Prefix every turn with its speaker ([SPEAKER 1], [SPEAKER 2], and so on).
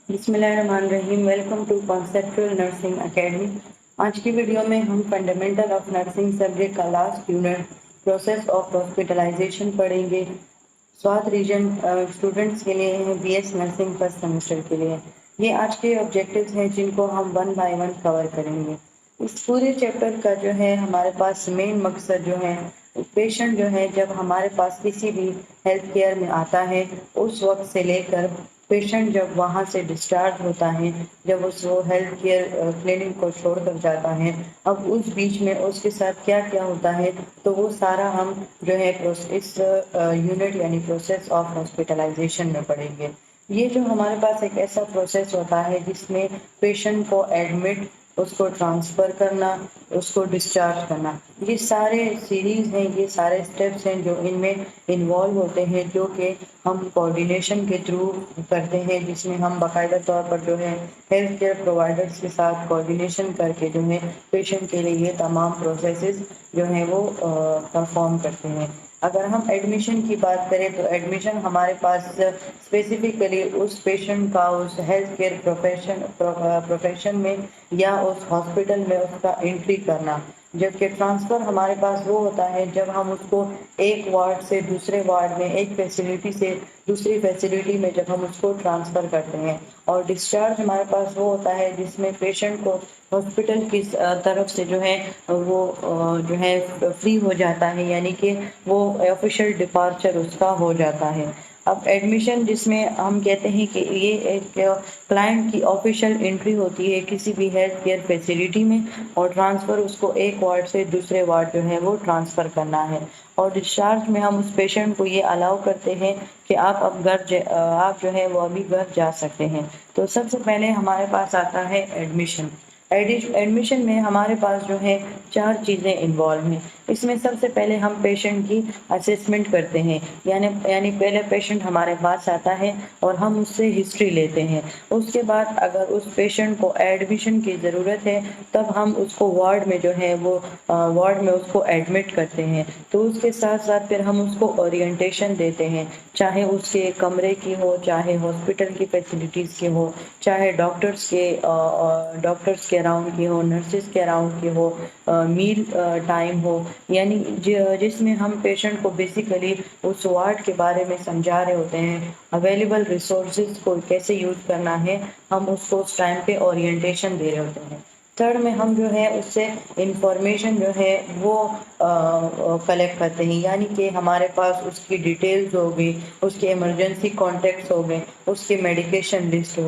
[SPEAKER 1] बिस्मिल्लाहिर्रहमानिर्रहीम। Welcome to conceptual nursing academy. आज की वीडियो में हम फंडामेंटल ऑफ नर्सिंग सब्जेक्ट का last unit process of hospitalization पढ़ेंगे। स्वात रीजन स्टूडेंट्स के लिए है, बीएस नर्सिंग फर्स्ट सेमेस्टर के लिए। ये आज के ऑब्जेक्टिव्स हैं जिनको हम वन बाय वन कवर करेंगे। इस पूरे चैप्टर का जो है हमारे पास मेन मकसद जो है, पेशेंट जो है जब हमारे पास किसी भी हेल्थ केयर में आता है उस वक्त से लेकर पेशेंट जब वहाँ से डिस्चार्ज होता है, जब वो हेल्थ केयर क्लिनिक को छोड़कर जाता है, अब उस बीच में उसके साथ क्या क्या होता है, तो वो सारा हम जो है इस यूनिट यानी प्रोसेस ऑफ हॉस्पिटलाइजेशन में पढ़ेंगे। ये जो हमारे पास एक ऐसा प्रोसेस होता है जिसमें पेशेंट को एडमिट, उसको ट्रांसफ़र करना, उसको डिस्चार्ज करना, ये सारे सीरीज़ हैं, ये सारे स्टेप्स हैं जो इनमें इन्वॉल्व होते हैं, जो कि हम कोऑर्डिनेशन के थ्रू करते हैं, जिसमें हम बाकायदा तौर पर जो है हेल्थ केयर प्रोवाइडर्स के साथ कोऑर्डिनेशन करके जो है पेशेंट के लिए ये तमाम प्रोसेसेस जो हैं वो परफॉर्म करते हैं। अगर हम एडमिशन की बात करें तो एडमिशन हमारे पास स्पेसिफिकली उस पेशेंट का उस हेल्थ केयर प्रोफेशन में या उस हॉस्पिटल में उसका एंट्री करना, जबकि ट्रांसफ़र हमारे पास वो होता है जब हम उसको एक वार्ड से दूसरे वार्ड में, एक फैसिलिटी से दूसरी फैसिलिटी में जब हम उसको ट्रांसफ़र करते हैं। और डिस्चार्ज हमारे पास वो होता है जिसमें पेशेंट को हॉस्पिटल की तरफ से जो है वो जो है फ्री हो जाता है, यानी कि वो ऑफिशियल डिपार्चर उसका हो जाता है। अब एडमिशन जिसमें हम कहते हैं कि ये एक क्लाइंट की ऑफिशियल एंट्री होती है किसी भी हेल्थ केयर फैसिलिटी में, और ट्रांसफ़र उसको एक वार्ड से दूसरे वार्ड जो है वो ट्रांसफ़र करना है। और डिस्चार्ज में हम उस पेशेंट को ये अलाउ करते हैं कि आप अब आप जो है वो अभी घर जा सकते हैं। तो सबसे पहले हमारे पास आता है एडमिशन। एडमिशन में हमारे पास जो है 4 चीज़ें इन्वॉल्व हैं। इसमें सबसे पहले हम पेशेंट की असेसमेंट करते हैं, यानी पहले पेशेंट हमारे पास आता है और हम उससे हिस्ट्री लेते हैं। उसके बाद अगर उस पेशेंट को एडमिशन की ज़रूरत है तब हम उसको वार्ड में जो है वो वार्ड में उसको एडमिट करते हैं। तो उसके साथ साथ फिर हम उसको ओरिएंटेशन देते हैं, चाहे उसके कमरे की हो, चाहे हॉस्पिटल की फैसिलिटीज़ की हो, चाहे डॉक्टर्स के अराउंड की हो, नर्सेज के अराउंड की हो, मील टाइम हो, यानी जिसमें हम पेशेंट को बेसिकली उस वार्ड के बारे में समझा रहे होते हैं, अवेलेबल रिसोर्सेज को कैसे यूज़ करना है, हम उसको उस टाइम पे ओरिएंटेशन दे रहे होते हैं। थर्ड में हम जो है उससे इंफॉर्मेशन जो है वो कलेक्ट करते हैं, यानी कि हमारे पास उसकी डिटेल्स हो गई, उसके इमरजेंसी कॉन्टैक्ट्स हो गए, उसके मेडिकेशन लिस्ट हो